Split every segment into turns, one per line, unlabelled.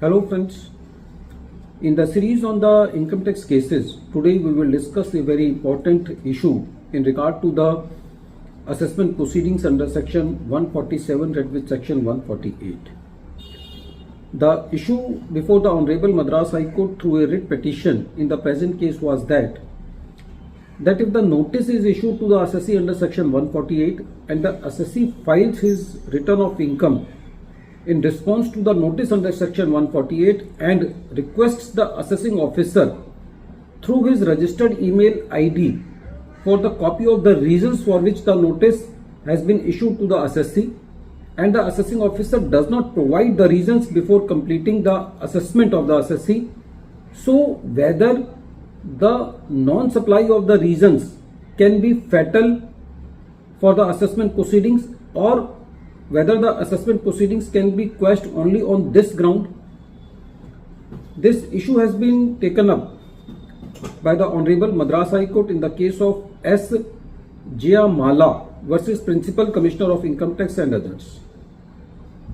Hello friends, in the series on the income tax cases, today we will discuss a very important issue in regard to the assessment proceedings under section 147 read with section 148. The issue before the Honorable Madras High Court through a writ petition in the present case was that if the notice is issued to the assessee under section 148 and the assessee files his return of income in response to the notice under section 148 and requests the assessing officer through his registered email ID for the copy of the reasons for which the notice has been issued to the assessee, and the assessing officer does not provide the reasons before completing the assessment of the assessee, so whether the non-supply of the reasons can be fatal for the assessment proceedings or whether the assessment proceedings can be quashed only on this ground. This issue has been taken up by the Honorable Madras High Court in the case of S. Jeyammala versus Principal Commissioner of Income Tax and others.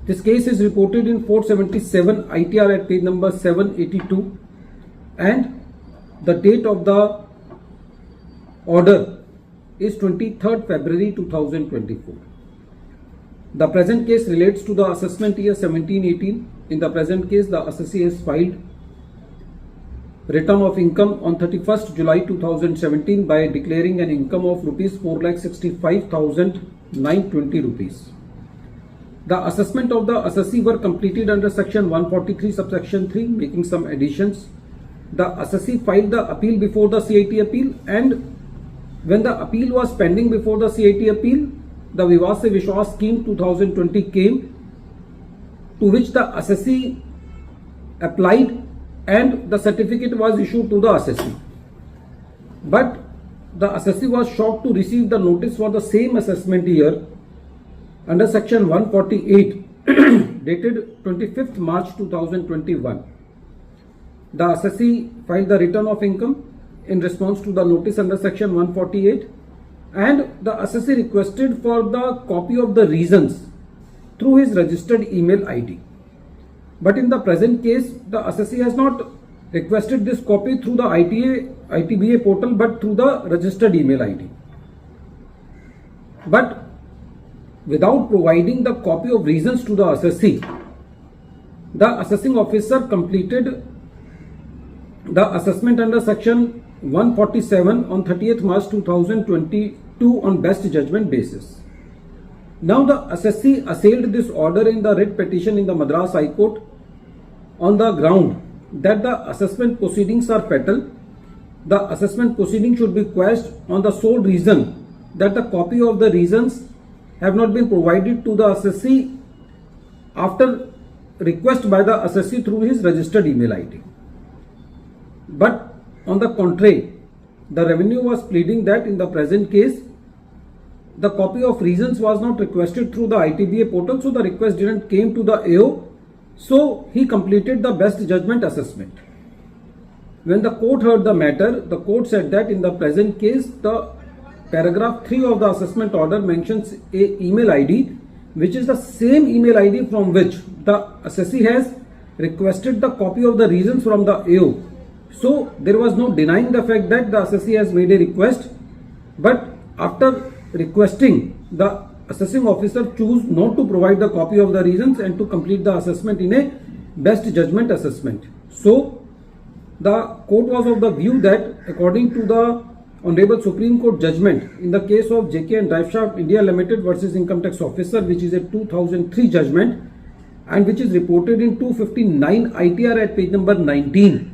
This case is reported in 477 ITR at page number 782, and the date of the order is 23rd February 2024. The present case relates to the assessment year 17-18. In the present case, the assessee has filed return of income on 31st July 2017 by declaring an income of rupees 4,65,920 rupees. The assessment of the assessee were completed under section 143 subsection 3, making some additions. The assessee filed the appeal before the CIT appeal, and when the appeal was pending before the CIT appeal, the VSVS scheme 2020 came, to which the assessee applied and the certificate was issued to the assessee. But the assessee was shocked to receive the notice for the same assessment year under section 148 dated 25th March 2021. The assessee filed the return of income in response to the notice under section 148, and the assessee requested for the copy of the reasons through his registered email ID. But in the present case, the assessee has not requested this copy through the ITBA portal but through the registered email ID. But without providing the copy of reasons to the assessee, the assessing officer completed the assessment under section 147 on 30th March 2022 on best judgment basis. Now the assessee assailed this order in the writ petition in the Madras High Court on the ground that the assessment proceedings are fatal. The assessment proceeding should be quashed on the sole reason that the copy of the reasons have not been provided to the assessee after request by the assessee through his registered email ID. But on the contrary, the revenue was pleading that in the present case, the copy of reasons was not requested through the ITBA portal, so the request didn't came to the AO, so he completed the best judgment assessment. When the court heard the matter, the court said that in the present case, the paragraph 3 of the assessment order mentions a email ID, which is the same email ID from which the assessee has requested the copy of the reasons from the AO. So there was no denying the fact that the assessee has made a request, but after requesting, the assessing officer chose not to provide the copy of the reasons and to complete the assessment in a best judgment assessment. So the court was of the view that according to the Honorable Supreme Court judgment in the case of JK and Driveshaft India Limited versus Income Tax Officer, which is a 2003 judgment and which is reported in 259 ITR at page number 19.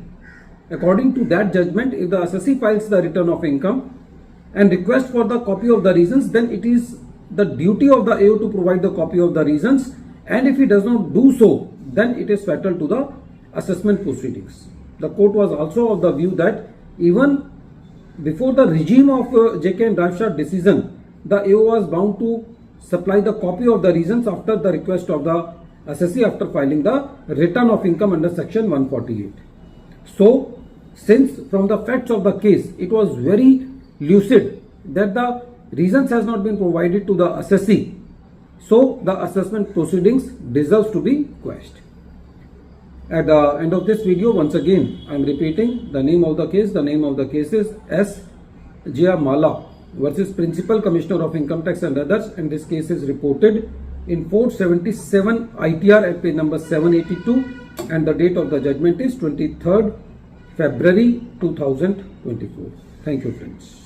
According to that judgment, if the assessee files the return of income and request for the copy of the reasons, then it is the duty of the AO to provide the copy of the reasons, and if he does not do so, then it is fatal to the assessment proceedings. The court was also of the view that even before the regime of JK and Driveshaft decision, the AO was bound to supply the copy of the reasons after the request of the assessee after filing the return of income under section 148. So, since from the facts of the case, it was very lucid that the reasons has not been provided to the assessee, so the assessment proceedings deserves to be quashed. At the end of this video, once again, I am repeating the name of the case. The name of the case is S. Jeyammala versus Principal Commissioner of Income Tax and others, and this case is reported in 477 ITR at page number 782, and the date of the judgment is 23rd February 2024. Thank you, friends.